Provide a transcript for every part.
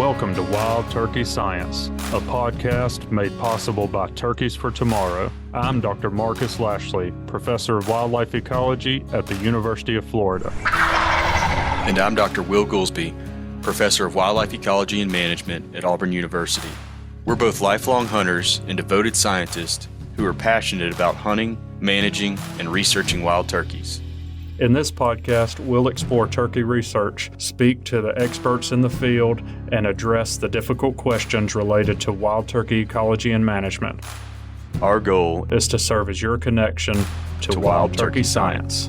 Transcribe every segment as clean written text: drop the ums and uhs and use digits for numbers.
Welcome to Wild Turkey Science, a podcast made possible by Turkeys for Tomorrow. I'm Dr. Marcus Lashley, Professor of Wildlife Ecology at the University of Florida. And I'm Dr. Will Gulsby, Professor of Wildlife Ecology and Management at Auburn University. We're both lifelong hunters and devoted scientists who are passionate about hunting, managing, and researching wild turkeys. In this podcast, we'll explore turkey research, speak to the experts in the field, and address the difficult questions related to wild turkey ecology and management. Our goal is to serve as your connection to wild turkey science.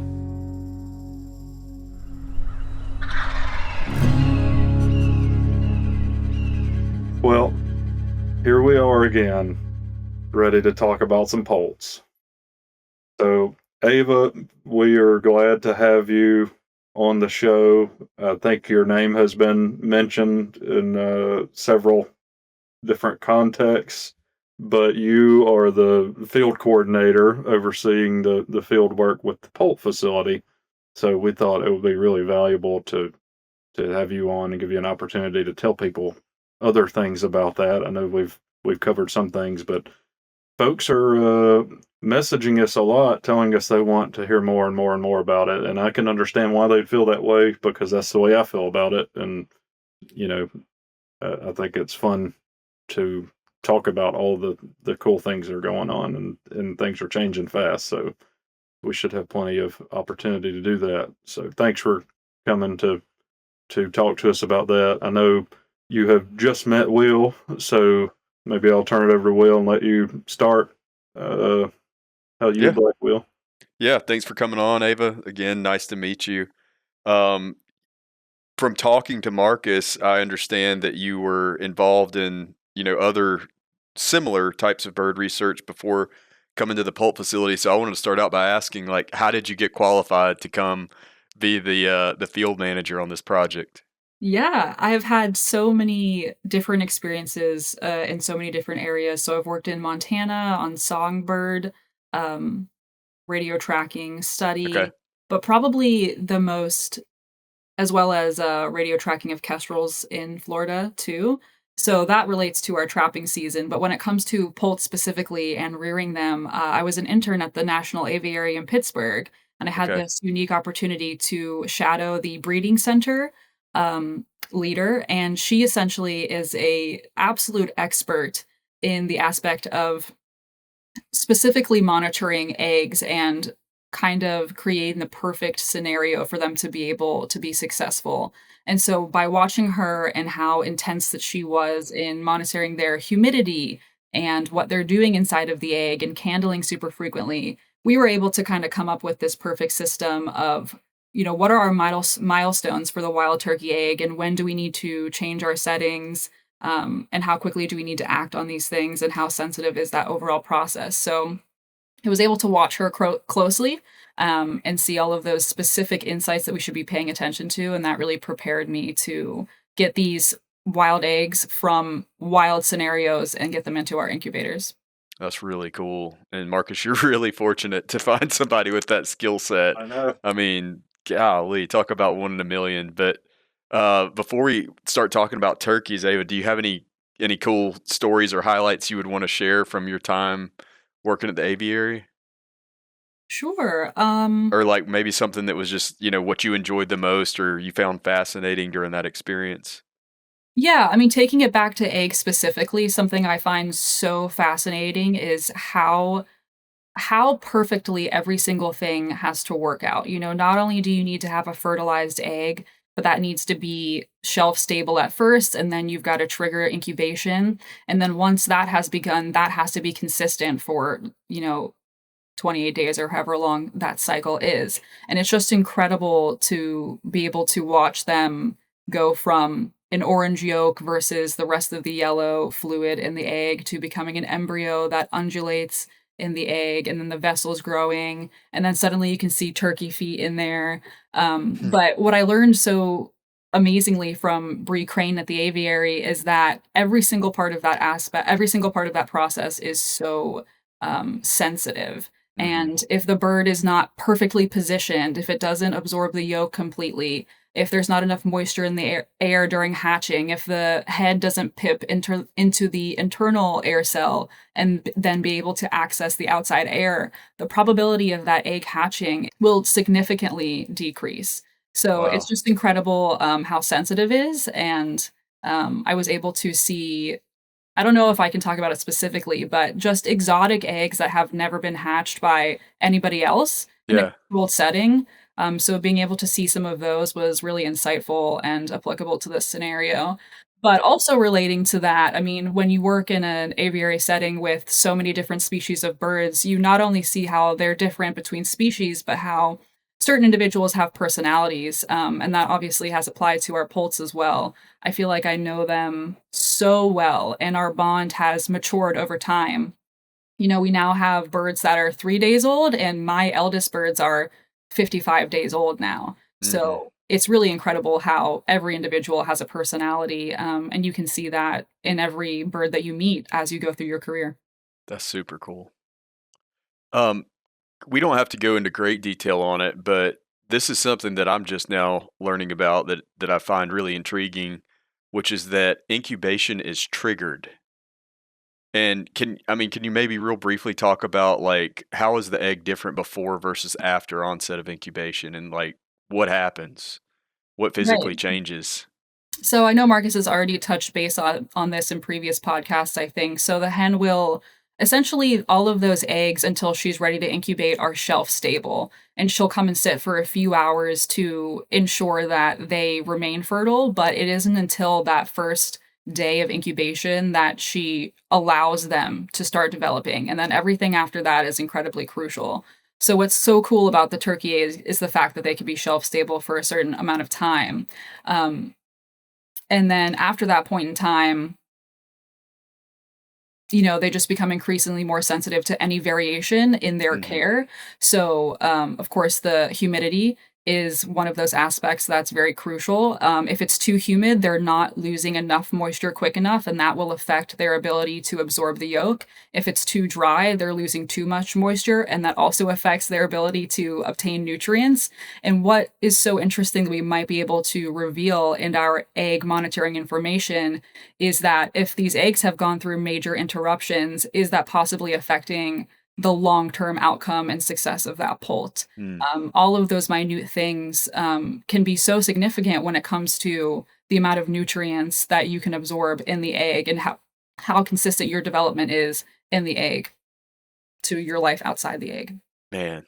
Well, here we are again, ready to talk about some poults. So, Eva, we are glad to have you on the show. I think your name has been mentioned in several different contexts, but you are the field coordinator overseeing the field work with the Poult facility. So we thought it would be really valuable to have you on and give you an opportunity to tell people other things about that. I know we've covered some things, but folks are messaging us a lot, telling us they want to hear more and more and more about it. And I can understand why they'd feel that way, because that's the way I feel about it. And, you know, I think it's fun to talk about all the cool things that are going on, and things are changing fast. So we should have plenty of opportunity to do that. So thanks for coming to talk to us about that. I know you have just met Will, so maybe I'll turn it over to Will and let you start. How you'd like, Will. Yeah, thanks for coming on, Eva. Again, nice to meet you. From talking to Marcus, I understand that you were involved in, other similar types of bird research before coming to the Poult facility. So I wanted to start out by asking, how did you get qualified to come be the field manager on this project? Yeah, I've had so many different experiences in so many different areas. So I've worked in Montana on songbird radio tracking study, but probably the most, as well as radio tracking of kestrels in Florida too. So that relates to our trapping season. But when it comes to Poult specifically and rearing them, I was an intern at the National Aviary in Pittsburgh, and I had this unique opportunity to shadow the breeding center leader, and she essentially is a absolute expert in the aspect of specifically monitoring eggs and kind of creating the perfect scenario for them to be able to be successful. And so by watching her and how intense that she was in monitoring their humidity and what they're doing inside of the egg and candling super frequently, we were able to kind of come up with this perfect system of, what are our milestones for the wild turkey egg, and when do we need to change our settings, and how quickly do we need to act on these things, and how sensitive is that overall process? So I was able to watch her closely and see all of those specific insights that we should be paying attention to, and that really prepared me to get these wild eggs from wild scenarios and get them into our incubators. That's really cool. And Marcus, you're really fortunate to find somebody with that skill set. I know. I mean, golly, talk about 1 in a million. But before we start talking about turkeys, Ava, do you have any cool stories or highlights you would want to share from your time working at the aviary? Sure. Or maybe something that was just, what you enjoyed the most or you found fascinating during that experience? Yeah, I mean, taking it back to eggs specifically, something I find so fascinating is how perfectly every single thing has to work out. Not only do you need to have a fertilized egg, but that needs to be shelf stable at first, and then you've got to trigger incubation. And then once that has begun, that has to be consistent for, 28 days or however long that cycle is. And it's just incredible to be able to watch them go from an orange yolk versus the rest of the yellow fluid in the egg to becoming an embryo that undulates in the egg, and then the vessel's growing, and then suddenly you can see turkey feet in there. But what I learned so amazingly from Bree Crane at the aviary is that every single part of that process is so sensitive. And if the bird is not perfectly positioned, if it doesn't absorb the yolk completely, if there's not enough moisture in the air during hatching, if the head doesn't pip into the internal air cell and then be able to access the outside air, the probability of that egg hatching will significantly decrease. So it's Wow. just incredible how sensitive it is. And I was able to see, I don't know if I can talk about it specifically, but just exotic eggs that have never been hatched by anybody else in a Yeah. controlled setting. So being able to see some of those was really insightful and applicable to this scenario. But also relating to that, I mean, when you work in an aviary setting with so many different species of birds, you not only see how they're different between species, but how certain individuals have personalities. And that obviously has applied to our poults as well. I feel like I know them so well, and our bond has matured over time. You know, we now have birds that are 3 days old, and my eldest birds are 55 days old now. Hmm. So it's really incredible how every individual has a personality, and you can see that in every bird that you meet as you go through your career. That's super cool. Um, we don't have to go into great detail on it, but this is something that I'm just now learning about that I find really intriguing, which is that incubation is triggered. And can you maybe real briefly talk about like how is the egg different before versus after onset of incubation and like what happens? What physically Right. changes? So I know Marcus has already touched base on this in previous podcasts, I think. So the hen will essentially all of those eggs until she's ready to incubate are shelf stable, and she'll come and sit for a few hours to ensure that they remain fertile, but it isn't until that first day of incubation that she allows them to start developing, and then everything after that is incredibly crucial. So what's so cool about the turkey is the fact that they can be shelf stable for a certain amount of time. Um, and then after that point in time, you know, they just become increasingly more sensitive to any variation in their Mhm. care. So, of course, the humidity is one of those aspects that's very crucial. If it's too humid, they're not losing enough moisture quick enough, and that will affect their ability to absorb the yolk. If it's too dry, they're losing too much moisture, and that also affects their ability to obtain nutrients. And what is so interesting that we might be able to reveal in our egg monitoring information is that if these eggs have gone through major interruptions, is that possibly affecting the long-term outcome and success of that poult? Mm. All of those minute things can be so significant when it comes to the amount of nutrients that you can absorb in the egg and how consistent your development is in the egg to your life outside the egg. Man,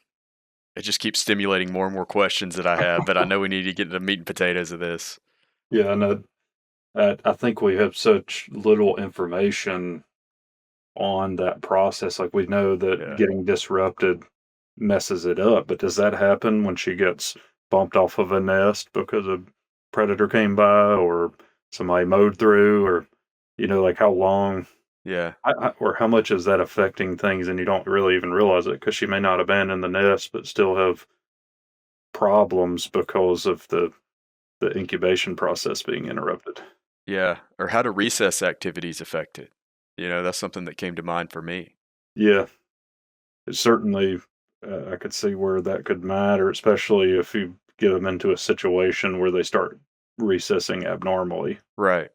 it just keeps stimulating more and more questions that I have, but I know we need to get to the meat and potatoes of this. Yeah, no, I think we have such little information on that process. Like we know that Yeah. getting disrupted messes it up, but does that happen when she gets bumped off of a nest because a predator came by or somebody mowed through or like how long Yeah. or how much is that affecting things and you don't really even realize it because she may not abandon the nest but still have problems because of the incubation process being interrupted. Yeah. Or how do recess activities affect it? That's something that came to mind for me. Yeah, it certainly, I could see where that could matter, especially if you get them into a situation where they start recessing abnormally. Right.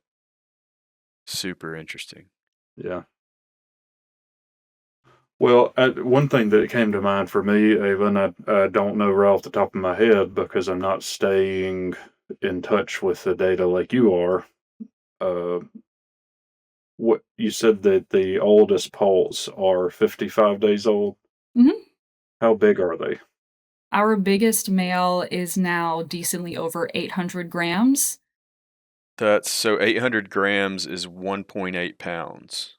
Super interesting. Yeah. Well, one thing that came to mind for me, Ava, and I don't know right off the top of my head because I'm not staying in touch with the data like you are. Uh, what you said that the oldest poults are 55 days old. Mhm. How big are they? Our biggest male is now decently over 800 grams. That's so 800 grams is 1.8 pounds.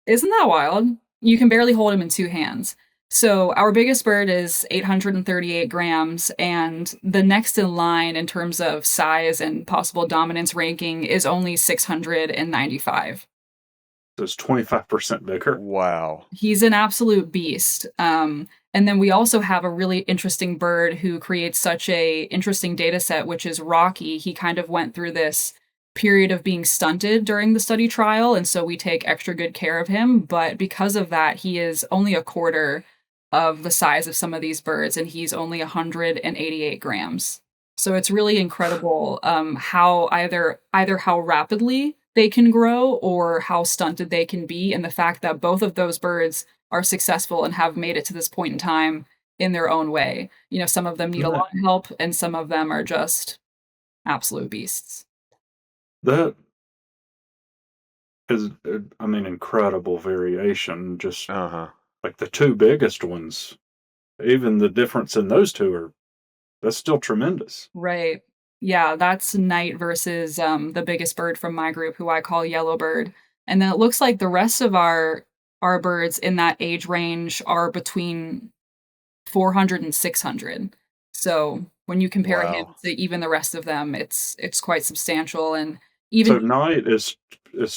Isn't that wild? You can barely hold him in 2 hands. So, our biggest bird is 838 grams, and the next in line in terms of size and possible dominance ranking is only 695. So it's 25% bigger. Wow. He's an absolute beast. And then we also have a really interesting bird who creates such a interesting data set, which is Rocky. He kind of went through this period of being stunted during the study trial, and so we take extra good care of him. But because of that, he is only a quarter of the size of some of these birds, and he's only 188 grams. So it's really incredible how either how rapidly they can grow or how stunted they can be, and the fact that both of those birds are successful and have made it to this point in time in their own way. You know, some of them need a That lot of help, and some of them are just absolute beasts. that is, I mean, incredible variation. Just Uh-huh. like the two biggest ones, even the difference in those two are that's still tremendous. Right. Yeah, that's Knight versus, the biggest bird from my group, who I call Yellowbird, and then it looks like the rest of our birds in that age range are between 400 and 600. So, when you compare him Wow. to even the rest of them, it's quite substantial, and even So night is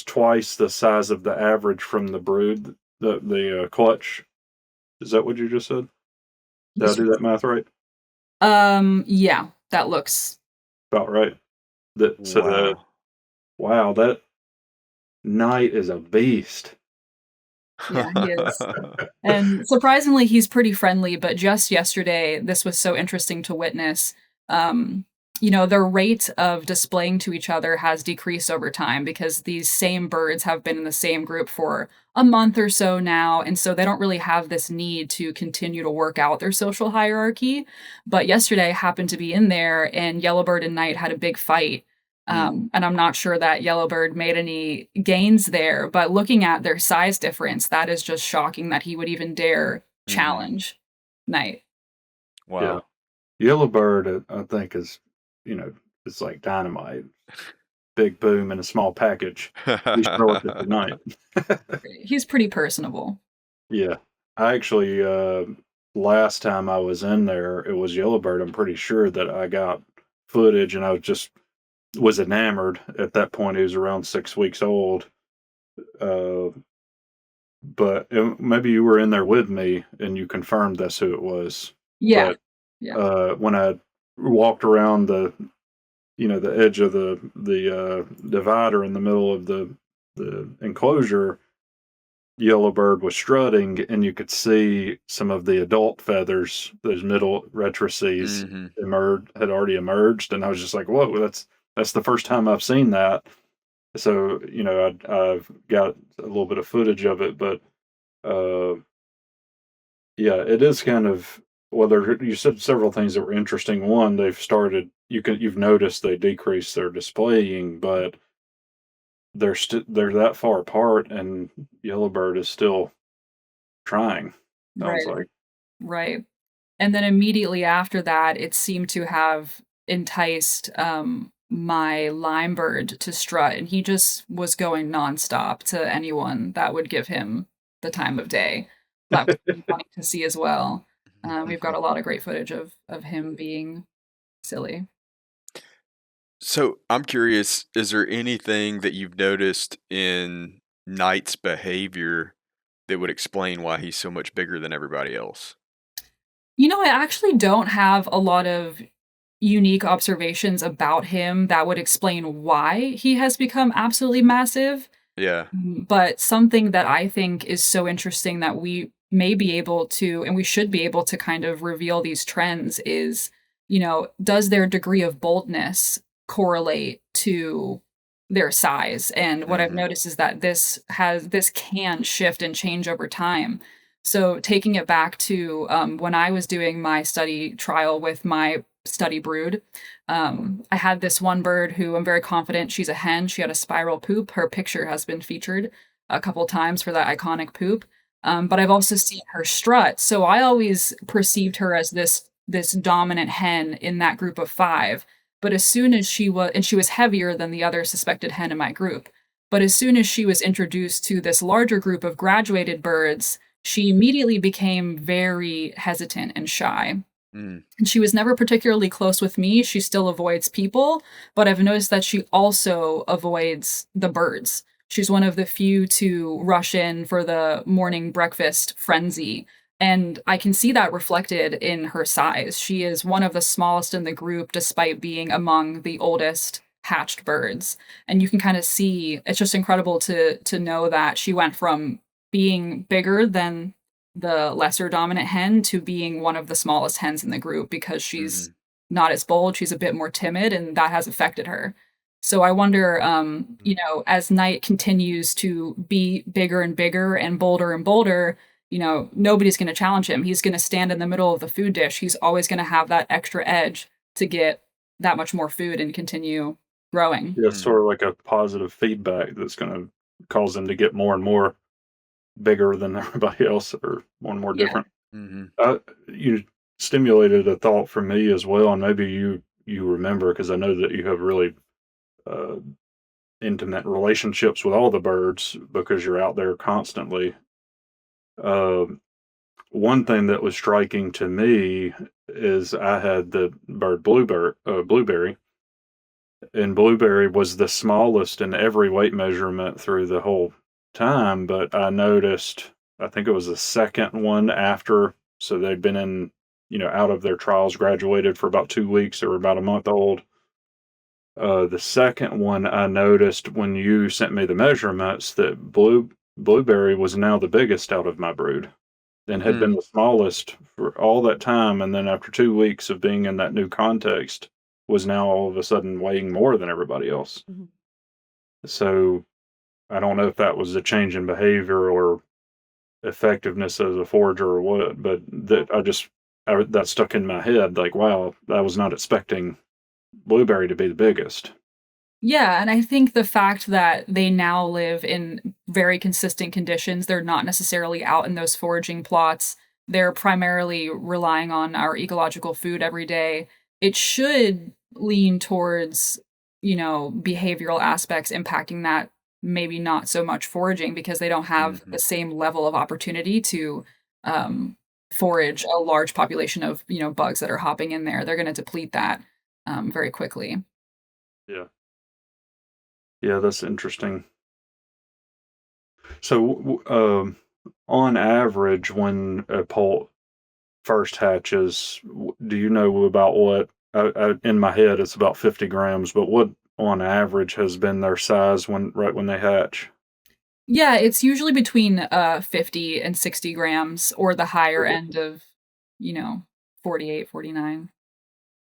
twice the size of the average from the brood, the clutch. Is that what you just said? Did I do that math right? yeah, that looks About right. That so the Wow. wow, that night is a beast. yeah, he is. And surprisingly, he's pretty friendly, but just yesterday, this was so interesting to witness. Um, you know, their rate of displaying to each other has decreased over time because these same birds have been in the same group for a month or so now, and so they don't really have this need to continue to work out their social hierarchy. But yesterday I happened to be in there, and Yellowbird and Knight had a big fight. Mm, And I'm not sure that Yellowbird made any gains there, but looking at their size difference, that is just shocking that he would even dare mhm. challenge Knight. Yeah. Wow. Yellowbird, I think is, you know, it's like dynamite. Big boom in a small package. He's relative to night. He's pretty personable. Yeah. I actually, last time I was in there, it was Yellowbird. I'm pretty sure that I got footage and I was enamored. At that point, he was around 6 weeks old. Uh, but maybe you were in there with me and you confirmed that's who it was. Yeah, But yeah. when I walked around the edge of the divider in the middle of the enclosure, Yellowbird was strutting, and you could see some of the adult feathers, those middle rectrices, Mhm. had already emerged, and I was just like, "Whoa, that's the first time I've seen that." So, I've got a little bit of footage of it, but uh, yeah, it is kind of well. You said several things that were interesting. One, you've noticed they decreased their displaying, but they're that far apart, and Yellowbird is still trying. Sounds Right, like. right. And then immediately after that, it seemed to have enticed, my Limebird to strut, and he just was going nonstop to anyone that would give him the time of day. That was really funny to see as well. We've got a lot of great footage of him being silly. So, I'm curious, is there anything that you've noticed in Knight's behavior that would explain why he's so much bigger than everybody else? You know, I actually don't have a lot of unique observations about him that would explain why he has become absolutely massive. Yeah. But something that I think is so interesting that we may be able to, and we should be able to kind of reveal these trends is, you know, does their degree of boldness correlate to their size? And what I've Mhm. noticed is that this can shift and change over time. So taking it back to when I was doing my study trial with my study brood, I had this one bird who I'm very confident she's a hen. She had a spiral poop. Her picture has been featured a couple times for that iconic poop. But I've also seen her strut. So I always perceived her as this dominant hen in that group of 5. But as soon as she was heavier than the other suspected hen in my group. But as soon as she was introduced to this larger group of graduated birds, she immediately became very hesitant and shy. Mm. And she was never particularly close with me. She still avoids people, but I've noticed that she also avoids the birds. She's one of the few to rush in for the morning breakfast frenzy. And I can see that reflected in her size. She is one of the smallest in the group, despite being among the oldest hatched birds. And you can kind of see it's just incredible to know that she went from being bigger than the lesser dominant hen to being one of the smallest hens in the group because she's Mhm. not as bold. She's a bit more timid, and that has affected her. So I wonder, you know, as Knight continues to be bigger and bigger and bolder, you know, nobody's going to challenge him. He's going to stand in the middle of the food dish. He's always going to have that extra edge to get that much more food and continue growing. Yeah, sort of like a positive feedback that's going to cause them to get more and more bigger than everybody else, or more and more Yeah. different. Mm-hmm. You stimulated a thought for me as well, and maybe you remember, because I know that you have really intimate relationships with all the birds because you're out there constantly. One thing that was striking to me is I had the bird blueberry, and blueberry was the smallest in every weight measurement through the whole time. But I noticed, I think it was the second one after, so they'd been in, out of their trials, graduated for about 2 weeks. They were about a month old. The second one, I noticed when you sent me the measurements that blueberry was now the biggest out of my brood, and had been the smallest for all that time. And then after 2 weeks of being in that new context, was now all of a sudden weighing more than everybody else. Mm-hmm. So I don't know if that was a change in behavior or effectiveness as a forager or what, but that stuck in my head. Like, wow, I was not expecting blueberry to be the biggest. Yeah, and I think the fact that they now live in very consistent conditions, they're not necessarily out in those foraging plots. They're primarily relying on our ecological food every day. It should lean towards, you know, behavioral aspects impacting that, maybe not so much foraging, because they don't have the same level of opportunity to forage a large population of, you know, bugs that are hopping in there. They're going to deplete that very quickly. Yeah. Yeah, that's interesting. So, on average, when a poult first hatches, do you know about what? In my head, it's about 50 grams, but what on average has been their size right when they hatch? Yeah, it's usually between 50 and 60 grams, or the higher Okay. end of, you know, 48, 49.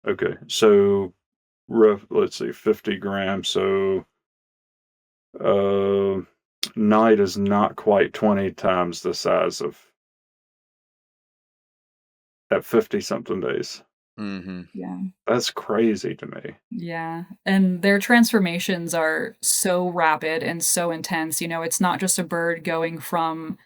Okay, so let's see, 50 grams. So, uh, Night is not quite 20 times the size of at 50 something days. Yeah. That's crazy to me. Yeah, and their transformations are so rapid and so intense. You know, it's not just a bird going from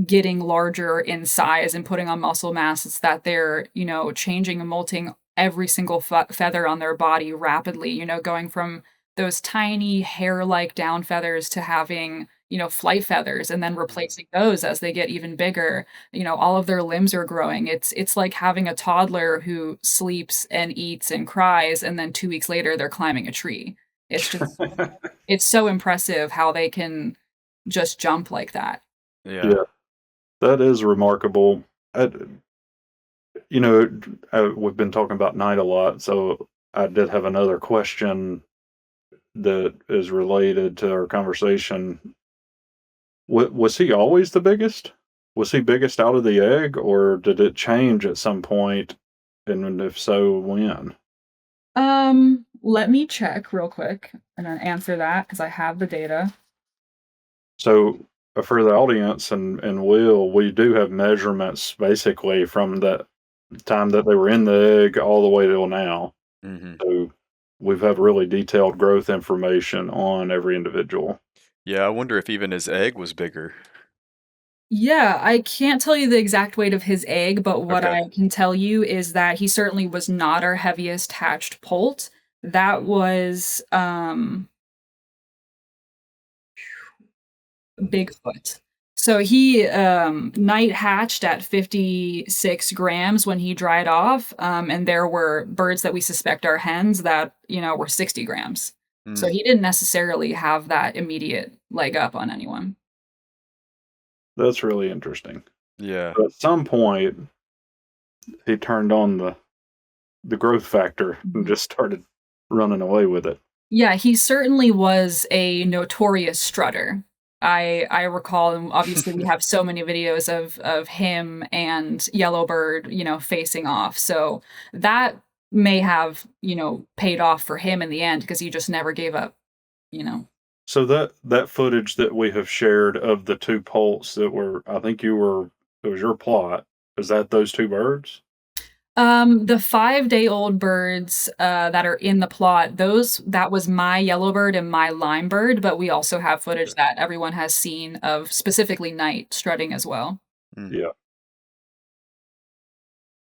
getting larger in size and putting on muscle mass. It's that they're, you know, changing and molting every single feather on their body rapidly, you know, going from those tiny hair-like down feathers to having, you know, flight feathers, and then replacing those as they get even bigger. You know, all of their limbs are growing. It's like having a toddler who sleeps and eats and cries, and then 2 weeks later they're climbing a tree. It's just it's so impressive how they can just jump like that. Yeah, that is remarkable. We've been talking about Night a lot, so I did have another question that is related to our conversation. Was he always the biggest? Was he biggest out of the egg, or did it change at some point? And if so, when? Let me check real quick and then answer that because I have the data. So, for the audience and Will, we do have measurements basically from the time that they were in the egg all the way till now. So we've had really detailed growth information on every individual. Yeah, I wonder if even his egg was bigger. Yeah, I can't tell you the exact weight of his egg, but what Okay. I can tell you is that he certainly was not our heaviest hatched poult. That was Bigfoot. So he night hatched at 56 grams when he dried off, and there were birds that we suspect are hens that, you know, were 60 grams. So he didn't necessarily have that immediate leg up on anyone. That's really interesting. Yeah. But at some point, he turned on the growth factor and just started running away with it. Yeah, he certainly was a notorious strutter. I recall, and obviously we have so many videos of him and Yellowbird, you know, facing off. So that may have, paid off for him in the end because he just never gave up, So that footage that we have shared of the two poults that were, I think it was your plot. Is that those two birds? The 5-day-old birds, that are in the plot, that was my yellowbird and my limebird, but we also have footage that everyone has seen of specifically night strutting as well. Yeah.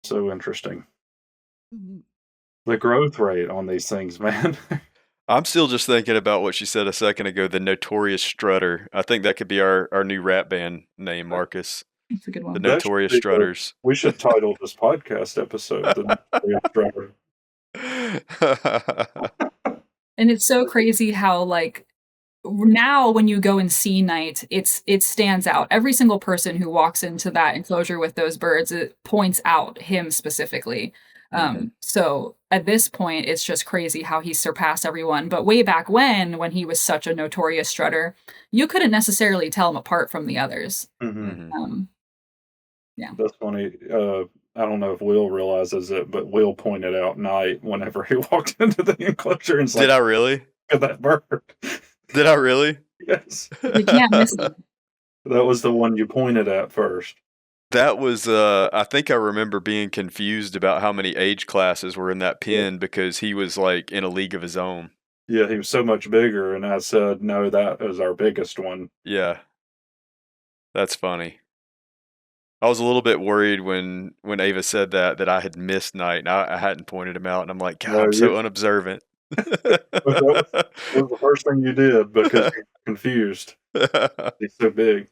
So interesting. The growth rate on these things, man. I'm still just thinking about what she said a second ago, the Notorious Strutter. I think that could be our new rap band name, Marcus. That's a good The one. Notorious Strutters. We should title this podcast episode The Notorious Strutter. And it's so crazy how, like, now when you go and see night, it stands out. Every single person who walks into that enclosure with those birds, it points out him specifically. So at this point, it's just crazy how he surpassed everyone. But way back when he was such a notorious strutter, you couldn't necessarily tell him apart from the others. Yeah. That's funny. I don't know if Will realizes it, but Will pointed out night whenever he walked into the enclosure and Did I really? Look at that bird. Did I really? Yes. You can't miss it. That was the one you pointed at first. That was, I think I remember being confused about how many age classes were in that pen because he was like in a league of his own. Yeah, he was so much bigger, and I said, no, that is our biggest one. Yeah. That's funny. I was a little bit worried when Ava said that I had missed night, and I hadn't pointed him out, and I'm like, God, I'm so unobservant. That was the first thing you did because you're confused. He's so big.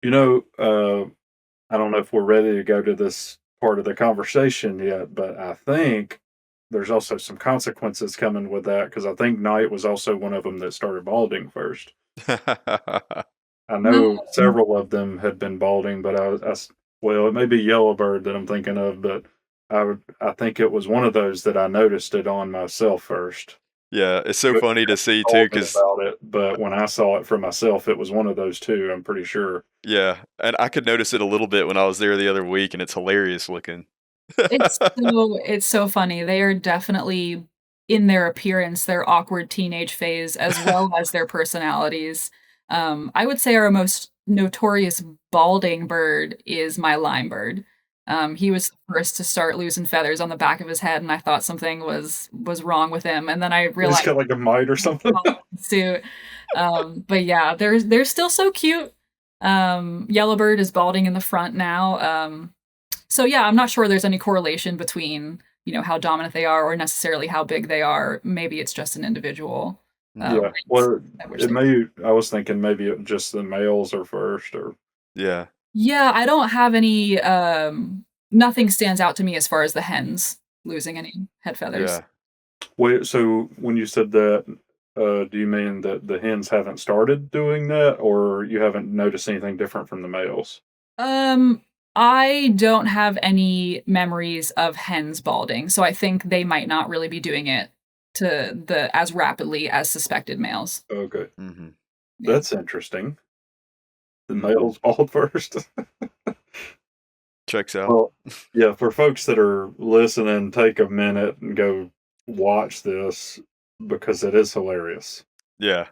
I don't know if we're ready to go to this part of the conversation yet, but I think there's also some consequences coming with that because I think Knight was also one of them that started balding first. I know several of them had been balding, but it may be Yellowbird that I'm thinking of, but I think it was one of those that I noticed it on myself first. Yeah, it's so funny to see too, because but when I saw it for myself, it was one of those two. I'm pretty sure. Yeah, and I could notice it a little bit when I was there the other week, and it's hilarious looking. It's so funny. They are definitely, in their appearance, their awkward teenage phase, as well as their personalities. I would say our most notorious balding bird is my limebird. He was the first to start losing feathers on the back of his head, and I thought something was wrong with him, and then I realized he's got like a mite or something. Suit. But yeah, they're still so cute. Yellowbird is balding in the front now. So yeah, I'm not sure there's any correlation between, how dominant they are or necessarily how big they are. Maybe it's just an individual. Yeah. Well, I was thinking maybe just the males are first or. Yeah. Yeah, I don't have any, nothing stands out to me as far as the hens losing any head feathers. Yeah. Wait, so when you said that, do you mean that the hens haven't started doing that, or you haven't noticed anything different from the males? I don't have any memories of hens balding, so I think they might not really be doing it as rapidly as suspected males. Okay. Mm-hmm. That's interesting. The males bald first. Checks out. Well, yeah, for folks that are listening, take a minute and go watch this because it is hilarious. Yeah.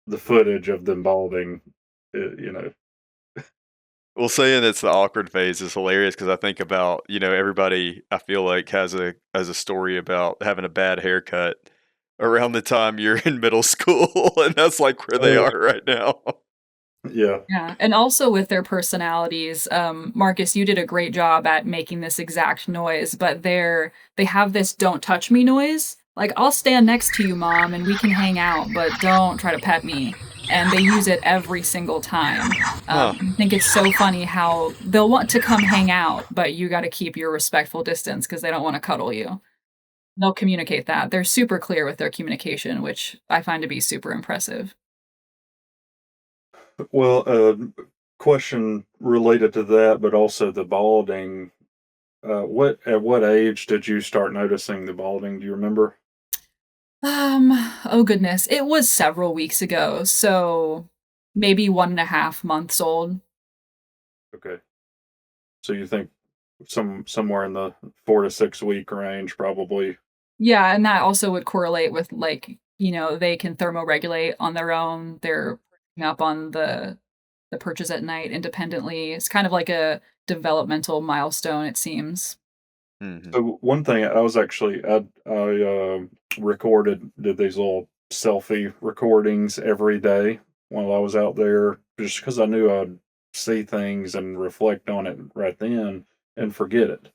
The footage of them balding, Well, saying it's the awkward phase is hilarious because I think about, everybody I feel like has a story about having a bad haircut around the time you're in middle school, and that's like where they are right now. Yeah. Yeah, and also with their personalities, Marcus, you did a great job at making this exact noise, but they have this "don't touch me" noise. Like, I'll stand next to you, Mom, and we can hang out, but don't try to pet me. And they use it every single time. I think it's so funny how they'll want to come hang out, but you got to keep your respectful distance because they don't want to cuddle you. They'll communicate that. They're super clear with their communication, which I find to be super impressive. Well, question related to that, but also the balding. At what age did you start noticing the balding? Do you remember? Oh goodness. It was several weeks ago, so maybe 1.5 months old. Okay. So you think somewhere in the 4 to 6 week range, probably. Yeah, and that also would correlate with, like, they can thermoregulate on their own. They're perching up on the perches at night independently. It's kind of like a developmental milestone, it seems. Mhm. So one thing I was actually did these little selfie recordings every day while I was out there, just because I knew I'd see things and reflect on it right then and forget it.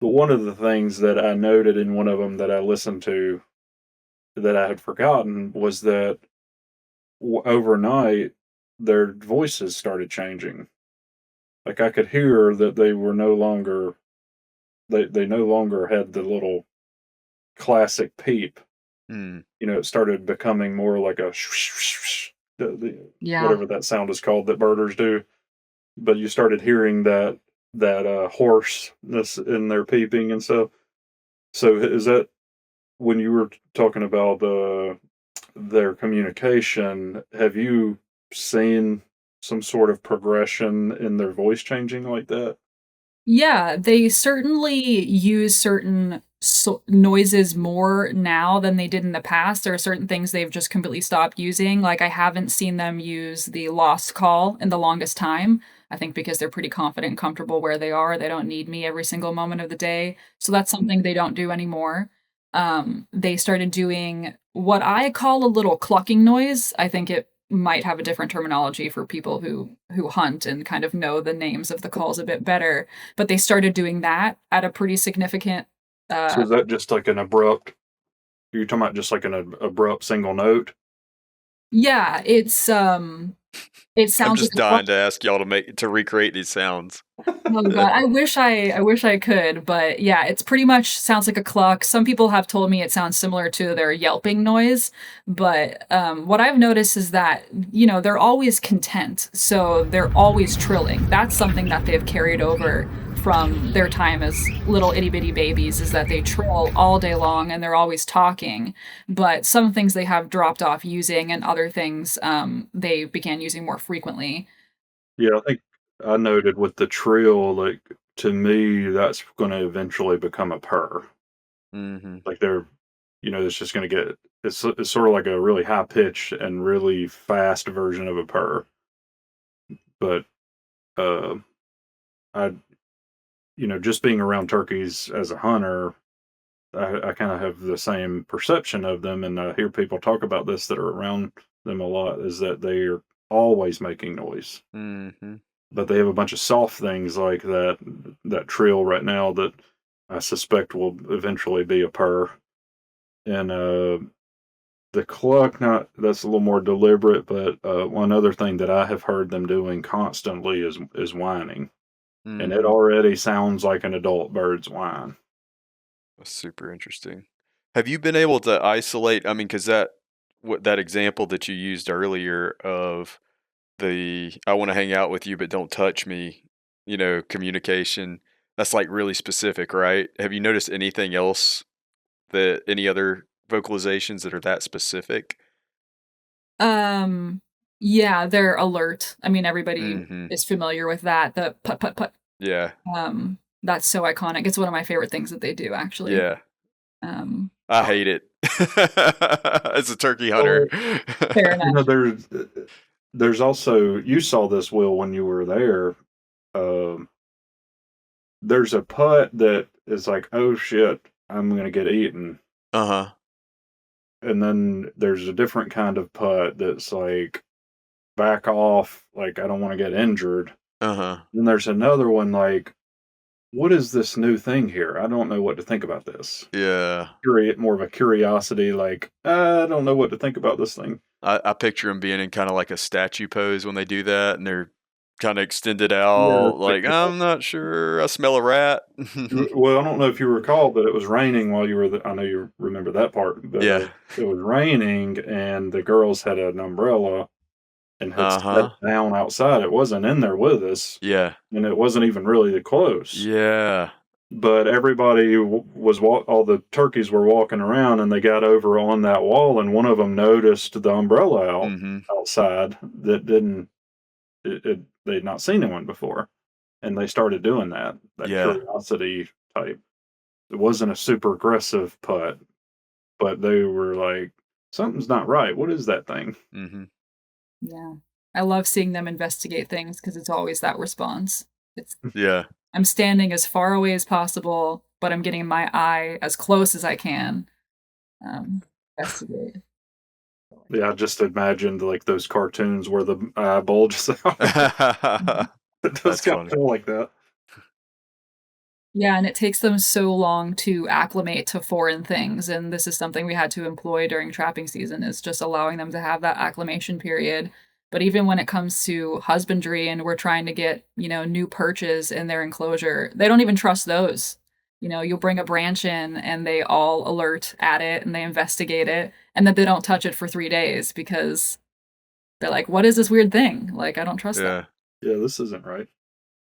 But one of the things that I noted in one of them that I listened to that I had forgotten was that overnight their voices started changing. Like I could hear that they were no longer they no longer had the little classic peep. Mm. It started becoming more like a Yeah. whatever that sound is called that birders do. But you started hearing that hoarseness in their peeping and stuff. So is that when you were talking about their communication? Have you seen some sort of progression in their voice changing like that? Yeah, they certainly use certain noises more now than they did in the past. There are certain things they've just completely stopped using. Like, I haven't seen them use the lost call in the longest time. I think because they're pretty confident and comfortable where they are. They don't need me every single moment of the day. So that's something they don't do anymore. They started doing what I call a little clucking noise. I think it might have a different terminology for people who hunt and kind of know the names of the calls a bit better, but they started doing that at a pretty significant, So uh is that just like an abrupt? You're talking about just like an abrupt single note? yeah, it I'm sounds like just a cluck. dying to ask y'all to recreate these sounds. Oh god, I wish I could, but yeah, it's pretty much sounds like a cluck. Some people have told me it sounds similar to their yelping noise, but, what I've noticed is that, they're always content, so they're always trilling. That's something that they've carried over from their time as little itty bitty babies, is that they trill all day long and they're always talking, but some things they have dropped off using and other things, they began using more frequently. Yeah, I think I noted with the trill, like, to me, that's gonna eventually become a purr. Mhm. Like, it's just gonna get it's sorta like a really high pitched and really fast version of a purr. But, uh, I just being around turkeys as a hunter, I kinda have the same perception of them, and I hear people talk about this that are around them a lot, is that they are always making noise. Mhm. But they have a bunch of soft things like that trill right now that I suspect will eventually be a purr. And the cluck, not that's a little more deliberate, but one other thing that I have heard them doing constantly is whining, and it Mhm. already sounds like an adult bird's whine. That's super interesting. Have you been able to isolate, I mean, because that example that you used earlier of the "I wanna hang out with you, but don't touch me," communication, that's, like, really specific, right? Have you noticed anything else, that any other vocalizations that are that specific? Um, yeah, they're alert. I mean, everybody Mhm. is familiar with that, the "putt, putt, putt." Yeah. That's so iconic. It's one of my favorite things that they do, actually. Yeah. Um, I hate it. As a turkey hunter. Well, Fair enough. there's also you saw this, Will, when you were there. Um, there's a putt that is like, oh shit, I'm gonna get eaten. Uh-huh. And then there's a different kind of putt that's like, back off, like, I don't wanna get injured. Uh-huh. Then there's another one like, what is this new thing here? I don't know what to think about this. Yeah. More of a curiosity, like, I don't know what to think about this thing. I picture them being in kinda like a statue pose when they do that, and they're kinda extended Yeah, out, it's like like, "I'm not sure, I smell a rat." well, I don't know if you recall, but it was raining while you were I know you remember that part, but, Yeah. it was raining and the girls had an umbrella and had set Uh-huh. down outside. It wasn't in there with us, Yeah. and it wasn't even really that close. Yeah. But everybody all the turkeys were walking around, and they got over on that wall, and one of them noticed the umbrella Mhm. outside that didn't they'd not seen anyone before. and they started doing that Yeah. curiosity type. It wasn't a super aggressive putt, but they were like, something's not right. What is that thing? Mm-hmm. Yeah. I love seeing them investigate things because it's always that response. It's Yeah. I'm standing as far away as possible, but I'm getting my eye as close as I can. Investigate. Yeah, I just imagined like those cartoons where the eye bulges out. Mhm. It does That's kind of funny. feel like that. Yeah, and it takes them so long to acclimate to foreign things, and this is something we had to employ during trapping season is just allowing them to have that acclimation period. But even when it comes to husbandry and we're trying to get, new perches in their enclosure, they don't even trust those. You'll bring a branch in and they all alert at it and they investigate it, and then they don't touch it for 3 days because they're like, "What is this weird thing? Like, I don't trust that." Yeah. Yeah, this isn't right.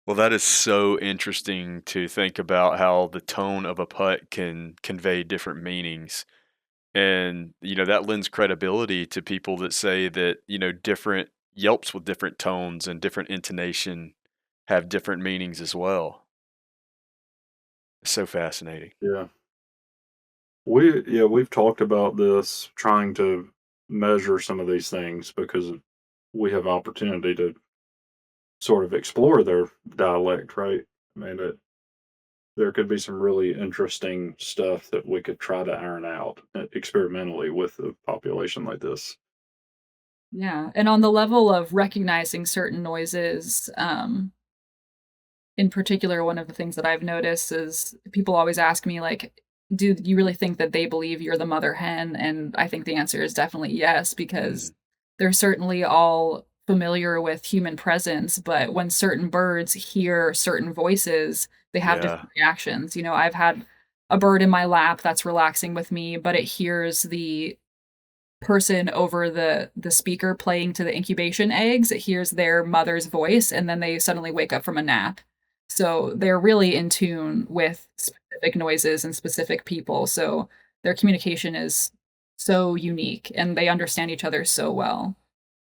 Well, that is so interesting to think about how the tone of a putt can convey different meanings. And, that lends credibility to people that say that, different yelps with different tones and different intonation have different meanings as well. It's so fascinating. Yeah. We've talked about this trying to measure some of these things because we have opportunity to sort of explore their dialect, right? I mean, there could be some really interesting stuff that we could try to iron out experimentally with a population like this. Yeah, and on the level of recognizing certain noises, in particular, one of the things that I've noticed is people always ask me, like, "Do you really think that they believe you're the mother hen?" And I think the answer is definitely yes, because Mhm. they're certainly all familiar with human presence, but when certain birds hear certain voices, they have Yeah. different reactions. I've had a bird in my lap that's relaxing with me, but it hears the person over the speaker playing to the incubation eggs, it hears their mother's voice, and then they suddenly wake up from a nap. So, they're really in tune with specific noises and specific people, so their communication is so unique, and they understand each other so well.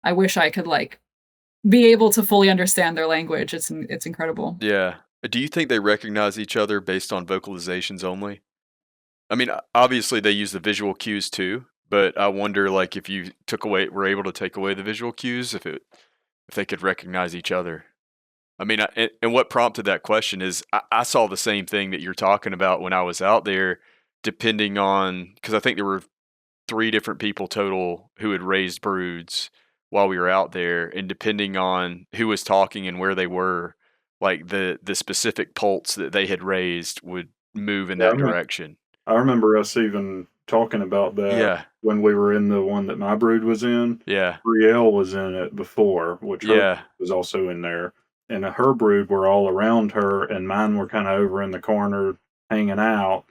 I wish I could, like, be able to fully understand their language, it's incredible. Yeah. Do you think they recognize each other based on vocalizations only? I mean, obviously they use the visual cues too, but I wonder like if you were able to take away the visual cues, if they could recognize each other. I mean, and what prompted that question is I saw the same thing that you're talking about when I was out there, depending on because I think there were 3 different people total who had raised broods while we were out there, and depending on who was talking and where they were, like the specific poults that they had raised would move in Yeah, that direction. I remember us even talking about that Yeah, when we were in the one that my brood was in. yeah, Brielle was in it before, which her yeah, was also in there, and her brood were all around her, and mine were kind of over in the corner hanging out.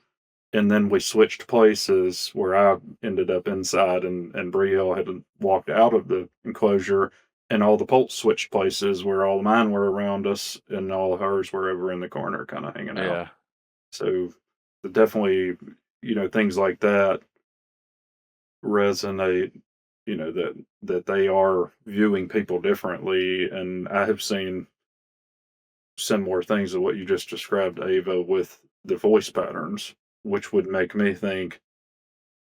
And then we switched places where I ended up inside, and Brielle had walked out of the enclosure, and all the Poults switched places where all mine were around us, and all of hers were over in the corner, kind of hanging out. yeah, So definitely, things like that resonate. That they are viewing people differently, and I have seen similar things to what you just described, Ava, with the voice patterns, which would make me think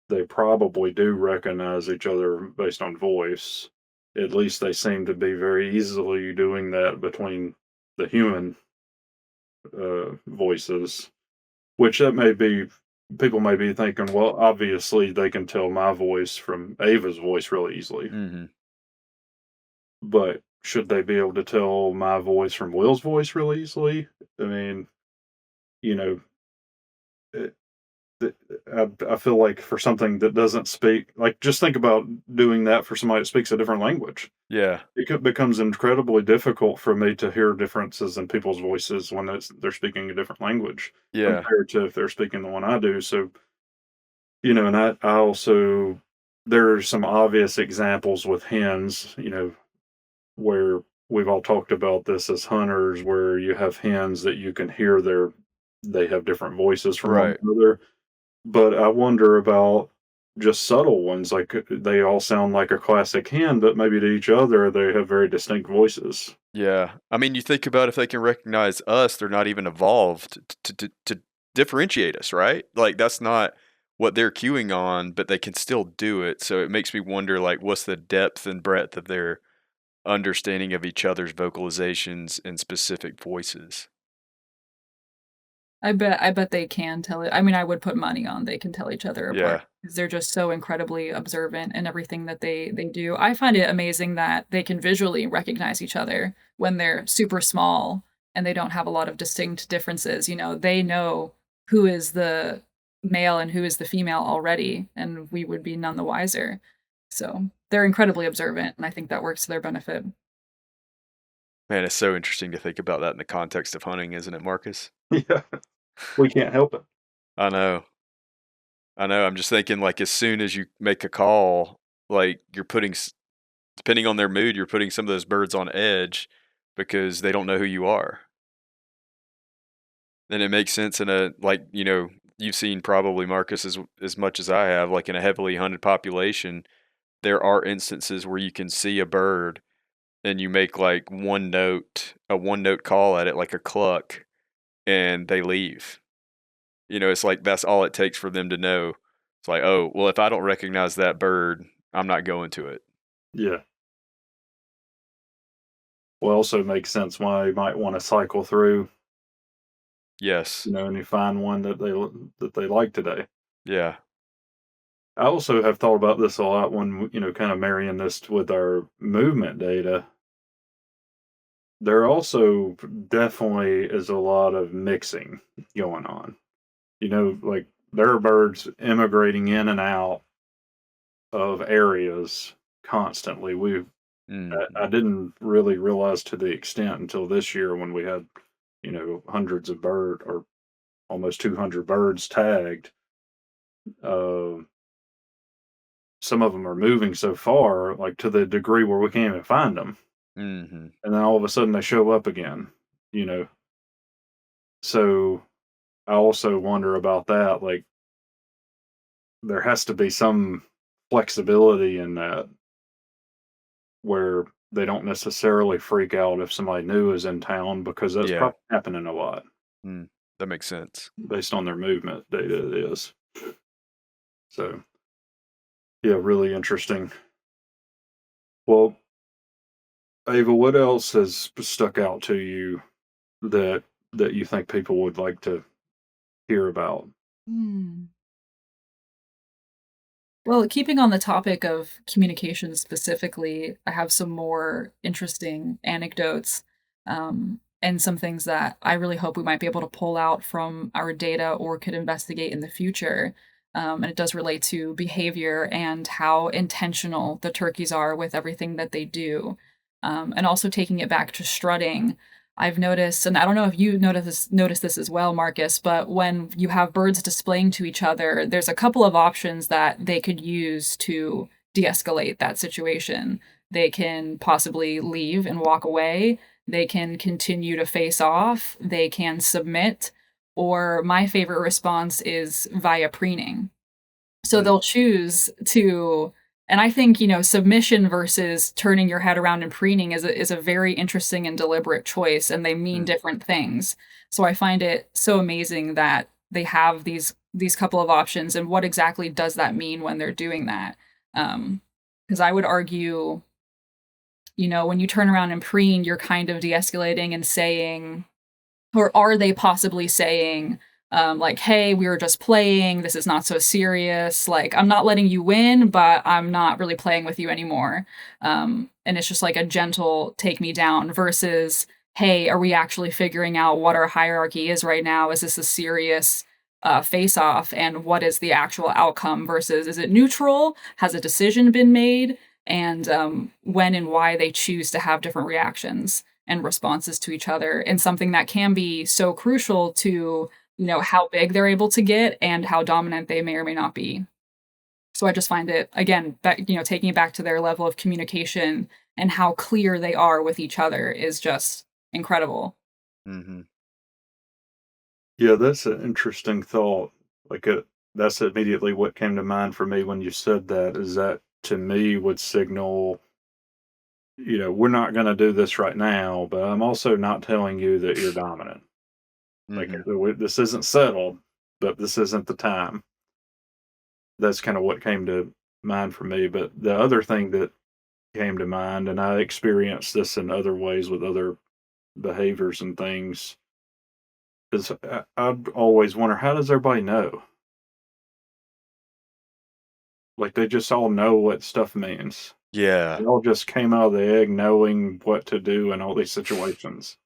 they probably do recognize each other based on voice. At least they seem to be very easily doing that between the human voices, which that may be, people may be thinking, well, obviously they can tell my voice from Ava's voice really easily, hmm but should they be able to tell my voice from Will's voice really easily? I mean, you know, it, I feel like for something that doesn't speak, like just think about doing that for somebody that speaks a different language. yeah, Becomes incredibly difficult for me to hear differences in people's voices when they're speaking a different language yeah, compared to if they're speaking the one I do. So, and I also, there are some obvious examples with hens, where we've all talked about this as hunters, where you have hens that you can hear they have different voices from one right, another. But I wonder about just subtle ones, like, they all sound like a classic hen, but maybe to each other, they have very distinct voices. Yeah. I mean, you think about if they can recognize us, they're not even evolved to differentiate us, right? Like that's not what they're queuing on, but they can still do it. So it makes me wonder, like, what's the depth and breadth of their understanding of each other's vocalizations and specific voices? I bet they can tell it. I mean, I would put money on they can tell each other apart Yeah. because 'cause they're just so incredibly observant in everything that they do. I find it amazing that they can visually recognize each other when they're super small and they don't have a lot of distinct differences, they know who is the male and who is the female already, and we would be none the wiser. So, they're incredibly observant, and I think that works to their benefit. Man, it's so interesting to think about that in the context of hunting, isn't it, Marcus? Yeah, we can't help it. I know. I know. I'm just thinking, like, as soon as you make a call, like, you're putting, depending on their mood, you're putting some of those birds on edge because they don't know who you are. And it makes sense in a, like, you've seen probably, Marcus, as much as I have, like in a heavily hunted population, there are instances where you can see a bird and you make like a one note call at it, like a cluck, and they leave. It's like that's all it takes for them to know. It's like, oh, well, if I don't recognize that bird, I'm not going to it. Yeah. Well, also makes sense why you might want to cycle through, Yes. and you find one that they like today. Yeah. I also have thought about this a lot when, kind of marrying this with our movement data. There also definitely is a lot of mixing going on. Like there are birds immigrating in and out of areas constantly. I Hmm. didn't really realize to the extent until this year when we had, hundreds of or almost 200 birds tagged. Uh, some of them are moving so far, like to the degree where we can't even find them, Hmm. and then all of a sudden they show up again. You know, so I also wonder about that. Like there has to be some flexibility in that where they don't necessarily freak out if somebody new is in town because that's Yeah. probably happening a lot Mm. That makes sense. based on their movement data. It is so yeah, really interesting. Well, Ava, what else has stuck out to you that you think people would like to hear about? Mm. Well, keeping on the topic of communication specifically, I have some more interesting anecdotes, and some things that I really hope we might be able to pull out from our data or could investigate in the future. And it does relate to behavior and how intentional the turkeys are with everything that they do. And also taking it back to strutting, I've noticed, and I don't know if you notice this as well, Marcus, but when you have birds displaying to each other, there's a couple of options that they could use to de-escalate that situation. They can possibly leave and walk away. They can continue to face off. They can submit. Or my favorite response is via preening. So Mm. they'll choose to, and I think, submission versus turning your head around and preening is a very interesting and deliberate choice, and they mean Mm. different things. So I find it so amazing that they have these couple of options, and what exactly does that mean when they're doing that? Because I would argue, when you turn around and preen, you're kind of de-escalating and saying, or are they possibly saying, like, "Hey, we were just playing. This is not so serious. Like, I'm not letting you win, but I'm not really playing with you anymore." And it's just like a gentle take me down versus, "Hey, are we actually figuring out what our hierarchy is right now? Is this a serious face off? And what is the actual outcome versus is it neutral? Has a decision been made? And when and why they choose to have different reactions and responses to each other, and something that can be so crucial to, how big they're able to get and how dominant they may or may not be. So I just find it again, taking it back to their level of communication and how clear they are with each other is just incredible. Mhm. Yeah, that's an interesting thought. Like, that's immediately what came to mind for me when you said that. Is that to me would signal we're not going to do this right now, but I'm also not telling you that you're dominant. Like, this isn't settled, but this isn't the time. That's kind of what came to mind for me. But the other thing that came to mind, and I experienced this in other ways with other behaviors and things, is I'd always wonder, how does everybody know? Like, they just all know what stuff means. Yeah. They all just came out of the egg knowing what to do in all these situations.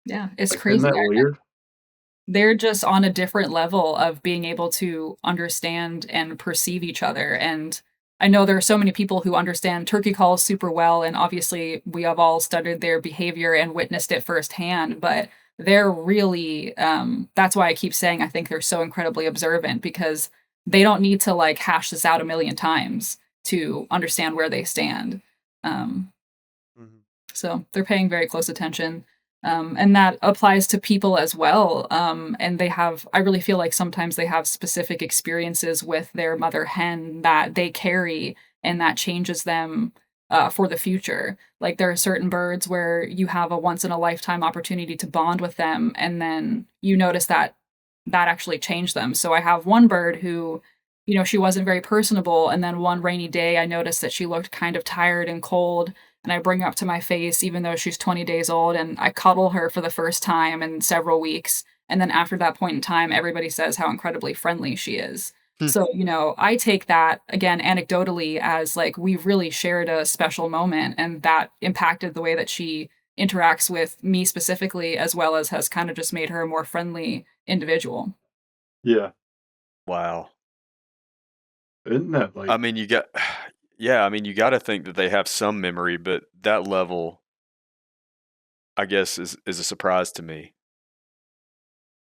Yeah, it's Like, isn't crazy. that weird? They're just on a different level of being able to understand and perceive each other, and I know there are so many people who understand turkey calls super well, and obviously we have all studied their behavior and witnessed it firsthand, but they're really, that's why I keep saying I think they're so incredibly observant because they don't need to, like, hash this out a million times to understand where they stand. Um, Mhm. so they're paying very close attention. And that applies to people as well. And they have, I really feel like sometimes they have specific experiences with their mother hen that they carry and that changes them for the future. Like there are certain birds where you have a once in a lifetime opportunity to bond with them, and then you notice that that actually changed them. So I have one bird who, she wasn't very personable. And then one rainy day, I noticed that she looked kind of tired and cold, and I bring her up to my face even though she's 20 days old, and I cuddle her for the first time in several weeks. And then after that point in time, everybody says how incredibly friendly she is. Hmm. So, I take that again anecdotally as like we've really shared a special moment, and that impacted the way that she interacts with me specifically, as well as has kind of just made her a more friendly individual. Yeah. Wow. Isn't that I like, mean, you got yeah, I mean, you gotta think that they have some memory, but that level, I guess, is a surprise to me.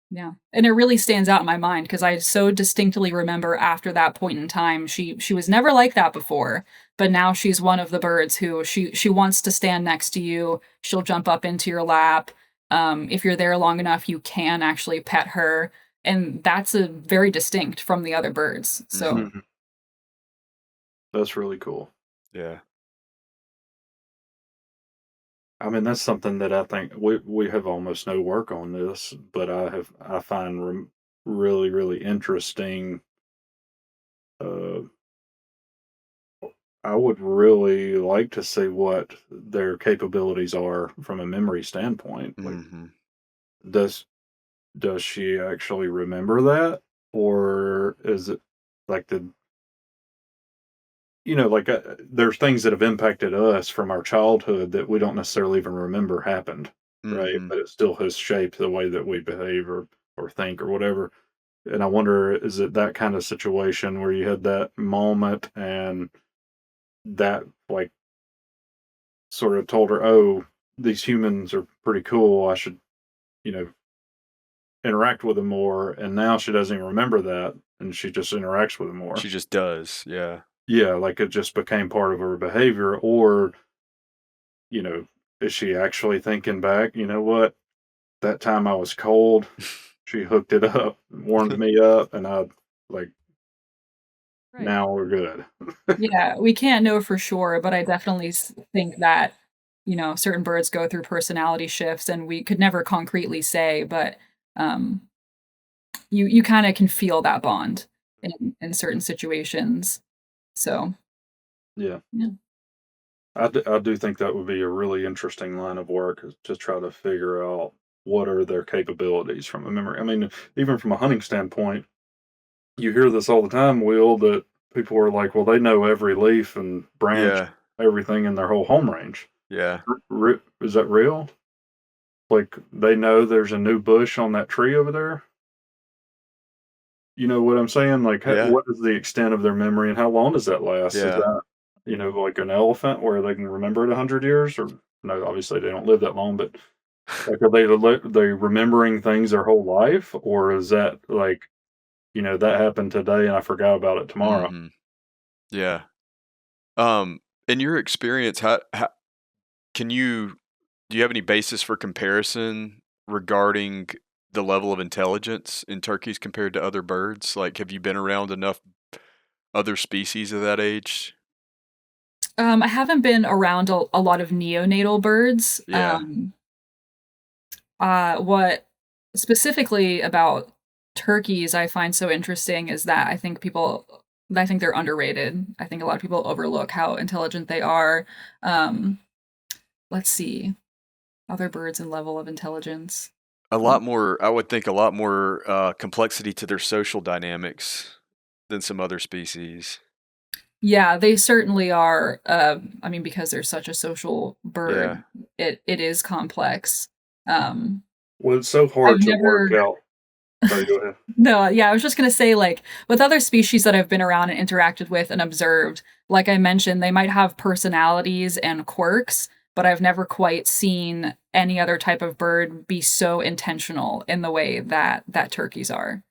Yeah, and it really stands out in my mind because I so distinctly remember after that point in time, she was never like that before, but now she's one of the birds who she wants to stand next to you. She'll jump up into your lap. If you're there long enough, you can actually pet her, and that's a very distinct from the other birds. So Mhm. Mhm. That's really cool. Yeah. I mean, that's something that I think we have almost no work on this, but I find really really interesting. Uh, I would really like to see what their capabilities are from a memory standpoint. Like, Mhm. does does she actually remember that, or is it like there's things that have impacted us from our childhood that we don't necessarily even remember happened, right? Mhm. But it still has shaped the way that we behave or think or whatever. And I wonder, is it that kind of situation where you had that moment and that like sort of told her, oh, these humans are pretty cool. I should, you know, interact with them more. And now she doesn't even remember that, and she just interacts with them more. She just does, yeah. Yeah, like it just became part of her behavior. Or, you know, is she actually thinking back, you know what? That time I was cold, she hooked it up, warmed me up, and I like right. now we're good. Yeah, we can't know for sure, but I definitely think that, certain birds go through personality shifts, and we could never concretely say, but um, you kind of can feel that bond in certain situations. So, Yeah. yeah. I do think that would be a really interesting line of work is to try to figure out what are their capabilities from a memory. I mean, even from a hunting standpoint, you hear this all the time, Will, that people are like, well, they know every leaf and branch, Yeah, everything in their whole home range. yeah, Is that real? Like they know there's a new bush on that tree over there? You know what I'm saying? Like, yeah, what is the extent of their memory and how long does that last? Is yeah. that, like an elephant where they can remember it 100 years? Or no, obviously they don't live that long, but like, are they remembering things their whole life? Or is that like, that happened today and I forgot about it tomorrow? Mhm. Yeah. Um, in your experience, how can you do you have any basis for comparison regarding the level of intelligence in turkeys compared to other birds? Like, have you been around enough other species of that age? I haven't been around a lot of neonatal birds. Yeah. What specifically about turkeys I find so interesting is that I think they're underrated. I think a lot of people overlook how intelligent they are. Um, let's see, other birds and level of intelligence. A lot more, I would think a lot more complexity to their social dynamics than some other species. Yeah, they certainly are. I mean, because they're such a social bird, Yeah. it is complex. Um, Well, it's so I've hard to work never out. Sorry, go ahead. No, yeah, I was just gonna say, like, with other species that I've been around and interacted with and observed, like I mentioned, they might have personalities and quirks, but I've never quite seen any other type of bird be so intentional in the way that turkeys are.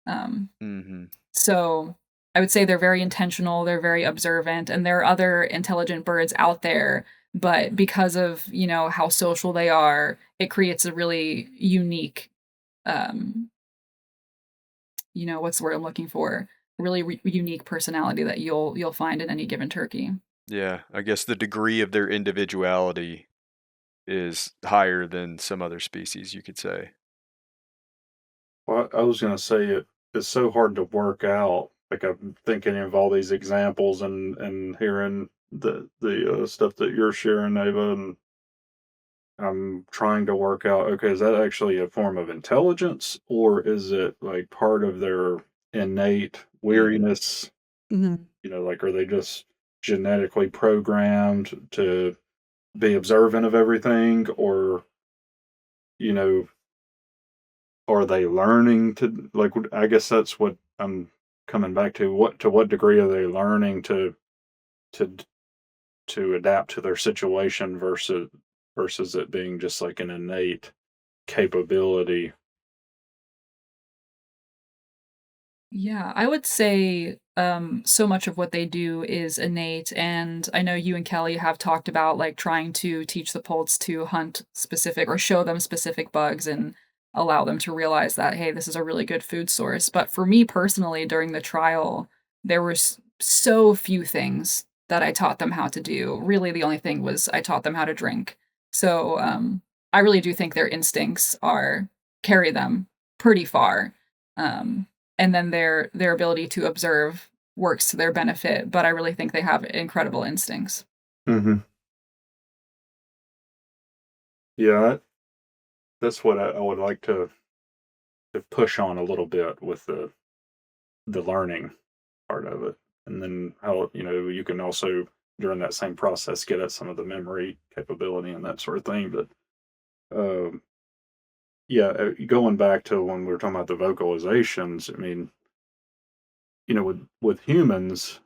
Um, Mm-hmm. so I would say they're very intentional, they're very observant, and there are other intelligent birds out there, but because of, how social they are, it creates a really unique, um, what's the word I'm looking for? Really unique personality that you'll find in any given turkey. Yeah, I guess the degree of their individuality is higher than some other species, you could say. Well, I was gonna say it's so hard to work out. Like I'm thinking of all these examples and hearing the stuff that you're sharing, Ava, and I'm trying to work out. Okay, is that actually a form of intelligence, or is it like part of their innate Mhm. weariness? Mhm. Like are they just genetically programmed to be observant of everything, or you know are they learning to like? I guess that's what I'm coming back to. What degree are they learning to to adapt to their situation versus it being just like an innate capability? Yeah, I would say so much of what they do is innate, and I know you and Kelly have talked about like trying to teach the poults to hunt specific or show them specific bugs and allow them to realize that hey, this is a really good food source. But for me personally, during the trial, there were so few things that I taught them how to do. Really, the only thing was I taught them how to drink. So I really do think their instincts are carry them pretty far. Um, and then their ability to observe works to their benefit, but I really think they have incredible instincts. Hmm. Yeah, that's what I would like to push on a little bit with the learning part of it, and then how you can also during that same process get at some of the memory capability and that sort of thing. But um, yeah, going back to when we were talking about the vocalizations, I mean, with humans,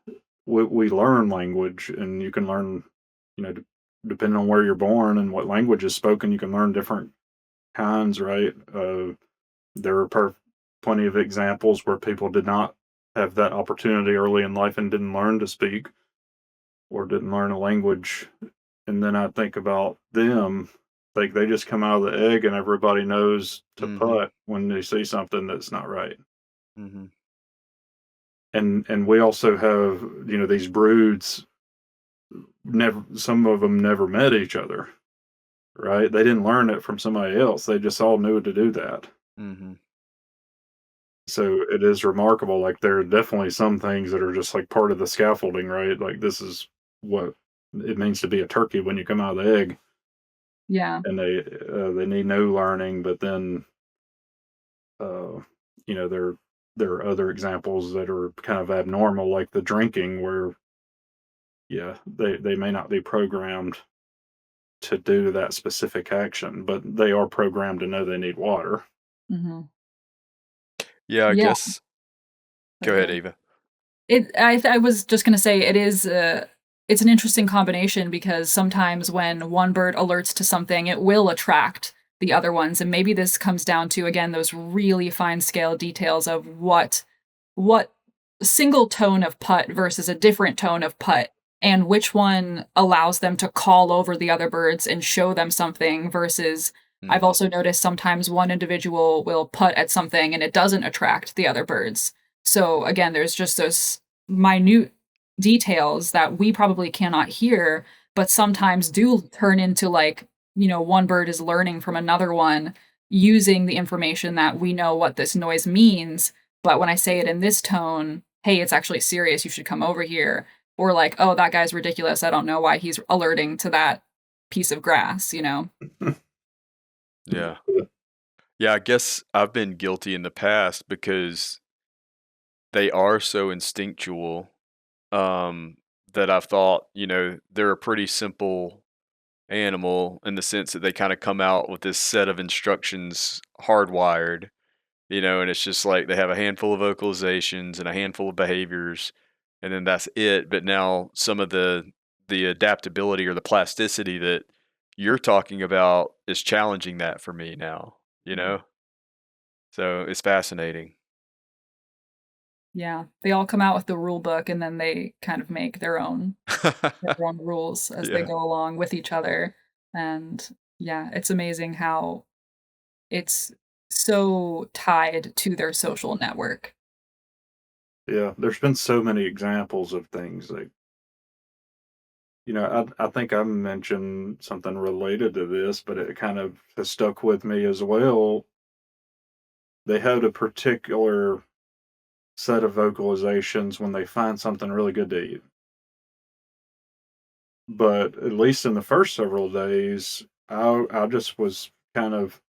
we learn language, and you can learn, depending on where you're born and what language is spoken, you can learn different kinds, right? There are plenty of examples where people did not have that opportunity early in life and didn't learn to speak or didn't learn a language. And then I think about them, like they just come out of the egg and everybody knows to Mhm. putt when they see something that's not right. Mhm. And we also have, these broods, never some of them never met each other, right? They didn't learn it from somebody else. They just all knew to do that. Mhm. So it is remarkable. Like there are definitely some things that are just like part of the scaffolding, right? Like this is what it means to be a turkey when you come out of the egg, Yeah. and they need no learning. But then, uh, there are other examples that are kind of abnormal, like the drinking, where yeah, they may not be programmed to do that specific action, but they are programmed to know they need water. Mhm. Yeah, I Yeah. guess go Sorry, go ahead, ahead. Eva. I was just gonna say it's an interesting combination because sometimes when one bird alerts to something, it will attract the other ones, and maybe this comes down to, again, those really fine scale details of what single tone of putt versus a different tone of putt, and which one allows them to call over the other birds and show them something versus I've Mhm. also noticed sometimes one individual will putt at something and it doesn't attract the other birds. So again, there's just those minute details that we probably cannot hear, but sometimes do turn into like, one bird is learning from another one using the information that we know what this noise means. But when I say it in this tone, hey, it's actually serious, you should come over here. Or like, oh, that guy's ridiculous. I don't know why he's alerting to that piece of grass, Yeah. Yeah, I guess I've been guilty in the past because they are so instinctual, that I've thought, they're a pretty simple animal in the sense that they kind of come out with this set of instructions hardwired, and it's just like they have a handful of vocalizations and a handful of behaviors, and then that's it. But now some of the adaptability or the plasticity that you're talking about is challenging that for me now, So it's fascinating. Yeah, they all come out with the rule book, and then they kind of make their own rules as they Yeah. go along with each other, and, yeah, it's amazing how it's so tied to their social network. Yeah, there's been so many examples of things like, I think I mentioned something related to this, but it kind of has stuck with me as well. They had a particular set of vocalizations when they find something really good to eat. But at least in the first several days, I just was kind of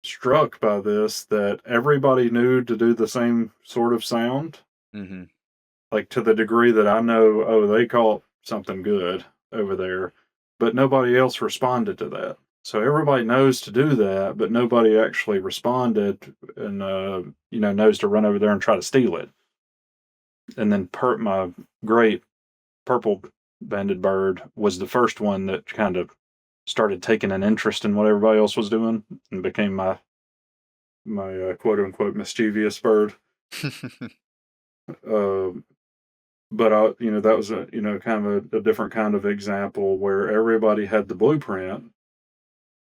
struck by this that everybody knew to do the same sort of sound, Mhm. like to the degree that I know, oh, they caught something good over there, but nobody else responded to that. So everybody knows to do that, but nobody actually responded and knows to run over there and try to steal it. And then my great purple banded bird was the first one that kind of started taking an interest in what everybody else was doing and became my quote unquote mischievous bird. Uh, but that was kind of a different kind of example where everybody had the blueprint.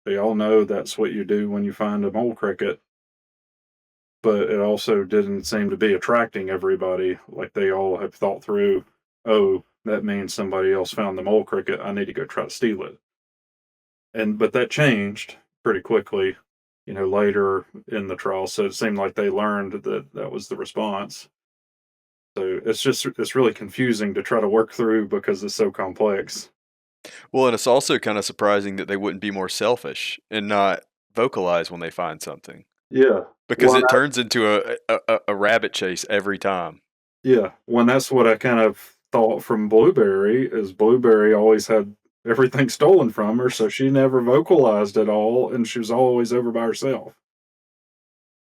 They all know that's what you do when you find a mole cricket, but it also didn't seem to be attracting everybody. Like they all have thought through, oh, that means somebody else found the mole cricket. I need to go try to steal it. But that changed pretty quickly, later in the trial. So it seemed like they learned that that was the response. So it's really confusing to try to work through because it's so complex. Well, and it's also kind of surprising that they wouldn't be more selfish and not vocalize when they find something, Yeah. because Well, it turns into a rabbit chase every time. yeah. When that's what I kind of thought from Blueberry is Blueberry always had everything stolen from her, so she never vocalized at all, and she was always over by herself.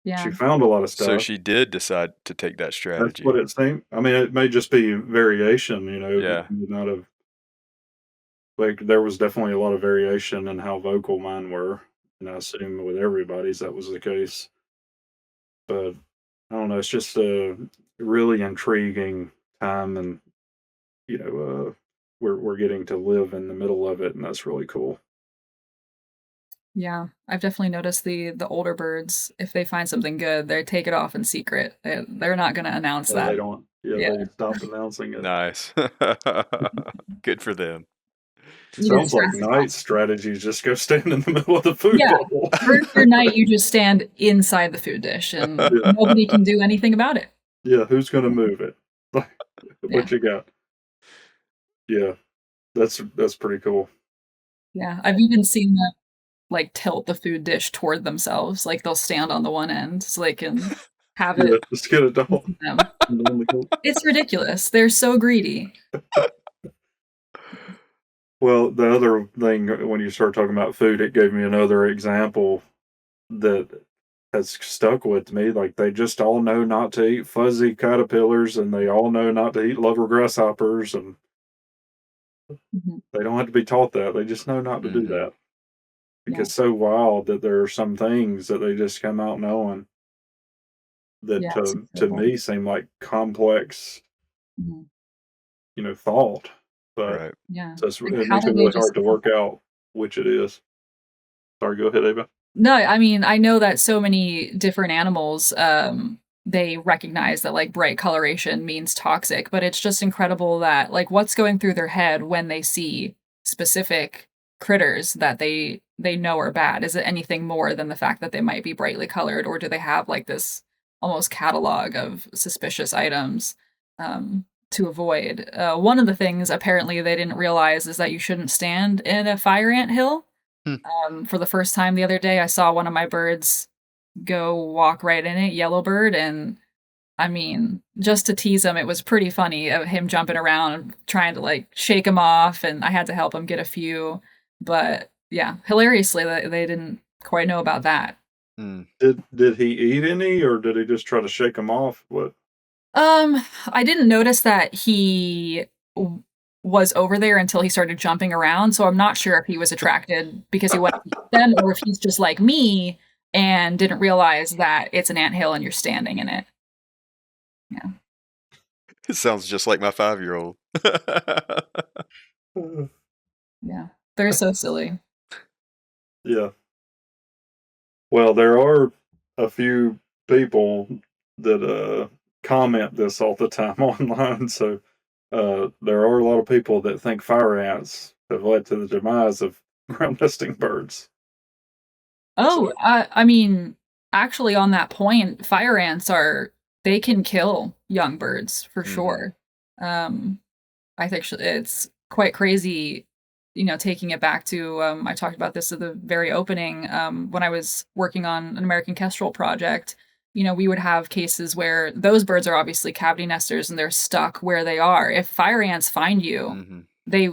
She Yeah. found a lot of So stuff. she did decide to take that That's what strategy. it seemed. I mean, it may just be variation, Yeah. not of like there was definitely a lot of variation in how vocal mine were, and I assume with everybody's that was the case. But I don't know. It's just a really intriguing time, and we're getting to live in the middle of it, and that's really cool. Yeah, I've definitely noticed the older birds, if they find something good, they take it off in secret. They're not gonna announce They that. don't. Yeah, Yeah. they stopped announcing it. Nice. Good for them. Either Sounds like stress Knight's strategy is just go stand in the middle of the food Yeah. bowl. First your night, you just stand inside the food dish, and Yeah, nobody can do anything about it. yeah. Who's gonna move it? Yeah. What you got? Yeah, that's pretty cool. Yeah, I've even seen them, like, tilt the food dish toward themselves, like, they'll stand on the one end so they can have Yeah, it just get it all. facing them. On the go. It's ridiculous, they're so greedy. Well, the other thing when you start talking about food, it gave me another example that has stuck with me. Like they just all know not to eat fuzzy caterpillars, and they all know not to eat lover grasshoppers, and Mhm. they don't have to be taught that. They just know not to do Mhm. that because Yeah, it's so wild that there are some things that they just come out knowing that yeah, it's to incredible. me seem like complex, Mhm. thought, but Right. Yeah, so like, it how makes do it they really just hard to work out which it is. Sorry, go ahead, Ava. No, I mean, I know that so many different animals, they recognize that like bright coloration means toxic, but it's just incredible that like what's going through their head when they see specific critters that they know are bad. Is it anything more than the fact that they might be brightly colored, or do they have like this almost catalog of suspicious items to avoid? One of the things apparently they didn't realize is that you shouldn't stand in a fire ant hill. Hmm. For the first time the other day, I saw one of my birds go walk right in it, yellow bird, and I mean, just to tease him, it was pretty funny of him jumping around trying to like shake him off, and I had to help him get a few. But yeah, hilariously, they didn't quite know about that. Did he eat any, or did he just try to shake them off? What? I didn't notice that he was over there until he started jumping around, so I'm not sure if he was attracted because he went to eat them, or if he's just like me and didn't realize that it's an anthill and you're standing in it. Yeah. It sounds just like my 5-year-old. Yeah. They're so silly. Yeah. Well, there are a few people that comment this all the time online, so there are a lot of people that think fire ants have led to the demise of ground nesting birds. Oh, I mean, actually on that point, fire ants they can kill young birds for sure. I think it's quite crazy, taking it back to, I talked about this at the very opening, when I was working on an American kestrel project, we would have cases where those birds are obviously cavity nesters and they're stuck where they are. If fire ants find you, they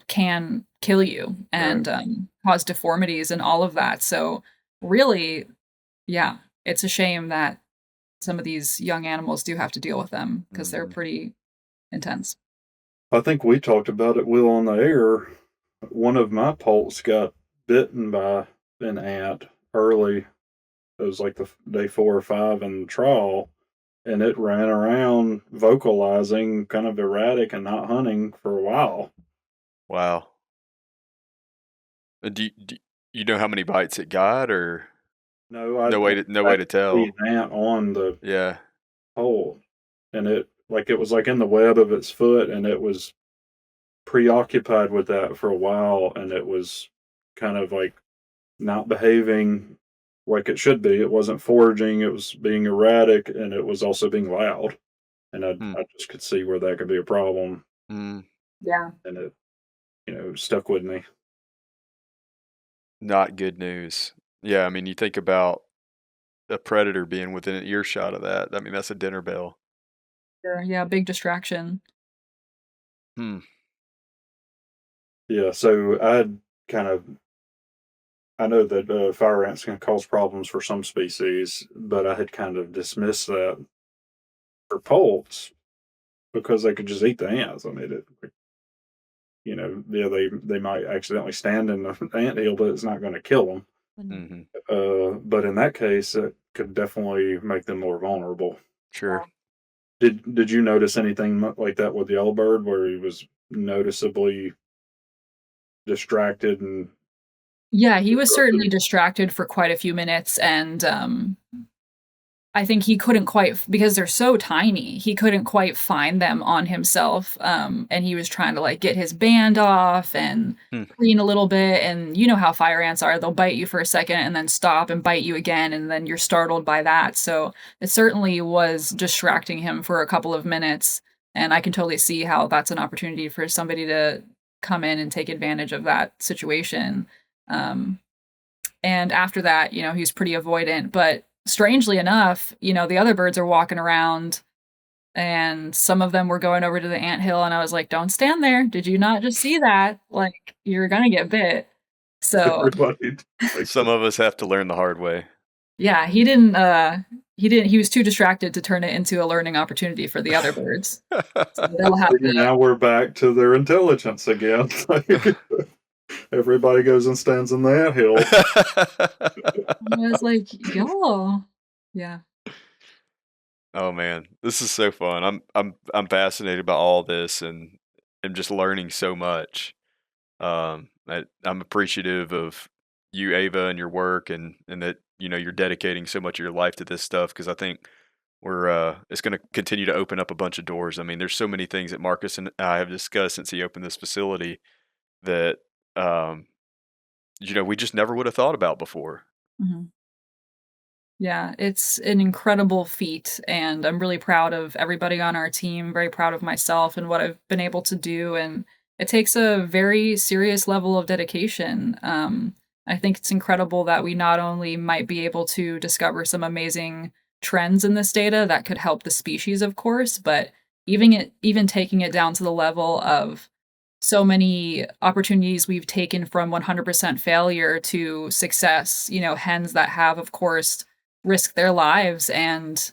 can kill you and cause deformities and all of that. So really, yeah, it's a shame that some of these young animals do have to deal with them because they're pretty intense. I think we talked about it, Will, on the air. One of my poults got bitten by an ant early. It was like the day 4 or 5 in the trial, and it ran around vocalizing, kind of erratic and not hunting for a while. Wow. Do you know how many bites it got, or No, no way to tell? an ant on the Yeah. pole, and it was like in the web of its foot, and it was preoccupied with that for a while, and it was kind of like not behaving like it should be. It wasn't foraging, it was being erratic, and it was also being loud. And I just could see where that could be a problem. Yeah. And it, stuck with me. Not good news. Yeah, I mean, you think about a predator being within an earshot of that. I mean, that's a dinner bell. Sure, yeah, big distraction. Yeah, so I know that fire ants can cause problems for some species, but I had kind of dismissed that for poults because they could just eat the ants. I mean, yeah, they might accidentally stand in the anthill, but it's not going to kill them. But in that case, it could definitely make them more vulnerable. Sure. Did you notice anything like that with Yellowbird, where he was noticeably distracted and? Yeah, he was certainly distracted for quite a few minutes, and I think he couldn't quite, because they're so tiny, he couldn't quite find them on himself, and he was trying to, like, get his band off and clean a little bit, and you know how fire ants are, they'll bite you for a second and then stop and bite you again, and then you're startled by that, so it certainly was distracting him for a couple of minutes, and I can totally see how that's an opportunity for somebody to come in and take advantage of that situation. And after that, he's pretty avoidant, but strangely enough, the other birds are walking around and some of them were going over to the anthill and I was like, don't stand there. Did you not just see that? Like, you're going to get bit. So some of us have to learn the hard way. Yeah, he was too distracted to turn it into a learning opportunity for the other birds. So they'll have to, now we're back to their intelligence again. Everybody goes and stands in the anthill. I was like, y'all. Yeah. Oh man, this is so fun. I'm fascinated by all this and am just learning so much. I'm appreciative of you, Ava, and your work, and that you're dedicating so much of your life to this stuff, because I think it's going to continue to open up a bunch of doors. I mean, there's so many things that Marcus and I have discussed since he opened this facility that, we just never would have thought about before. Mhm. Yeah, it's an incredible feat, and I'm really proud of everybody on our team, very proud of myself and what I've been able to do, and it takes a very serious level of dedication. I think it's incredible that we not only might be able to discover some amazing trends in this data that could help the species, of course, but even taking it down to the level of so many opportunities we've taken from 100% failure to success, hens that have, of course, risked their lives and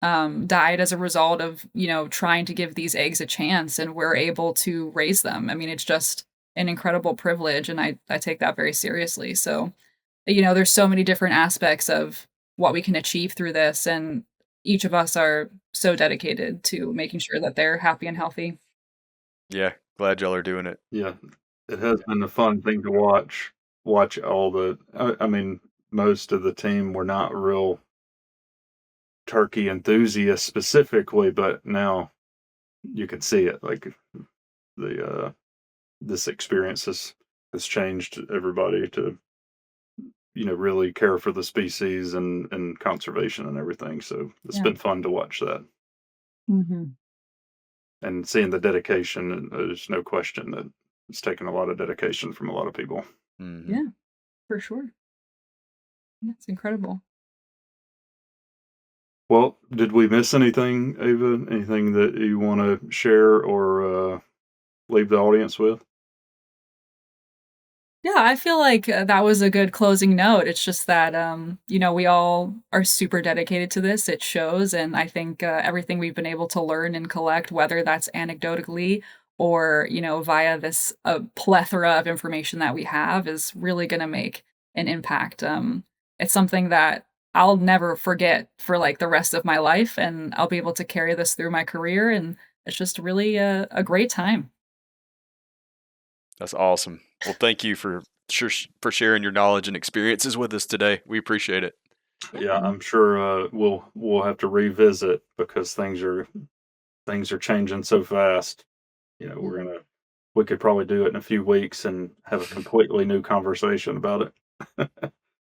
died as a result of, trying to give these eggs a chance, and we're able to raise them. I mean, it's just an incredible privilege, and I take that very seriously. So, there's so many different aspects of what we can achieve through this, and each of us are so dedicated to making sure that they're happy and healthy. Yeah, glad y'all are doing it. Yeah, it has been a fun thing to watch all the I mean, most of the team were not real turkey enthusiasts specifically, but now you can see it. Like the this experience has changed everybody to really care for the species and conservation and everything. So it's Yeah. been fun to watch that Mhm. and seeing the dedication. And there's no question that it's taken a lot of dedication from a lot of people. Mhm. Yeah, for sure. That's incredible. Well, did we miss anything, Ava? Anything that you want to share or leave the audience with? Yeah, I feel like that was a good closing note. It's just that, we all are super dedicated to this. It shows. And I think everything we've been able to learn and collect, whether that's anecdotally or, via this plethora of information that we have, is really going to make an impact. It's something that I'll never forget for like the rest of my life. And I'll be able to carry this through my career. And it's just really a great time. That's awesome. Well, thank you for sharing your knowledge and experiences with us today. We appreciate it. Yeah, I'm sure we'll have to revisit because things are changing so fast. We could probably do it in a few weeks and have a completely new conversation about it.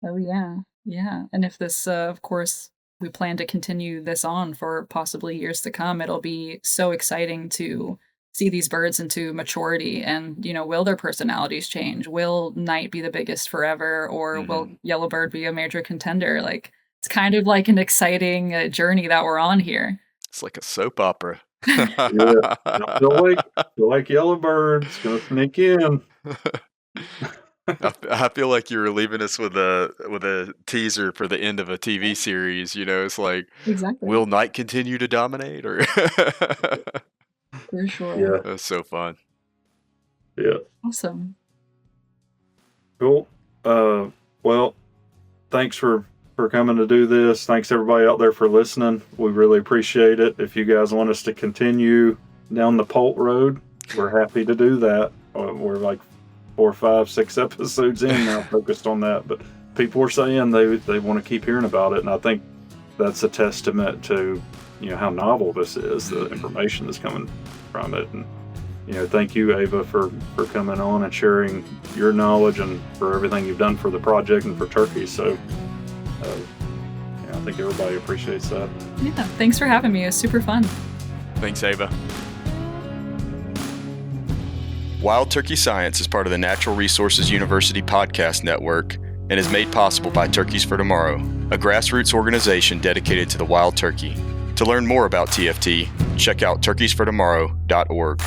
Oh, yeah. Yeah, and if this, of course, we plan to continue this on for possibly years to come, it'll be so exciting to see these birds into maturity and, will their personalities change? Will night be the biggest forever, or will Mhm. yellowbird be a major contender? Like, it's kind of like an exciting, journey that we're on here. It's like a soap opera. Yeah, I feel like Yellowbird's gonna sneak in. I feel like you're leaving us with a teaser for the end of a TV series. It's like, Exactly. will night continue to dominate? Or For sure. Yeah, that's so fun. yeah, Awesome. cool. Well, thanks for coming to do this. Thanks everybody out there for listening. We really appreciate it. If you guys want us to continue down the Poult road, we're happy to do that. We're like 4, 5, 6 episodes in now, focused on that. But people were saying they want to keep hearing about it, and I think that's a testament to how novel this is, the information that's coming from it. And thank you, Ava, for coming on and sharing your knowledge and for everything you've done for the project and for turkeys. So I think everybody appreciates that. Yeah, thanks for having me. It was super fun. Thanks, Ava. Wild Turkey Science is part of the Natural Resources University podcast network and is made possible by Turkeys for Tomorrow, a grassroots organization dedicated to the wild turkey. To learn more about TFT, check out turkeysfortomorrow.org.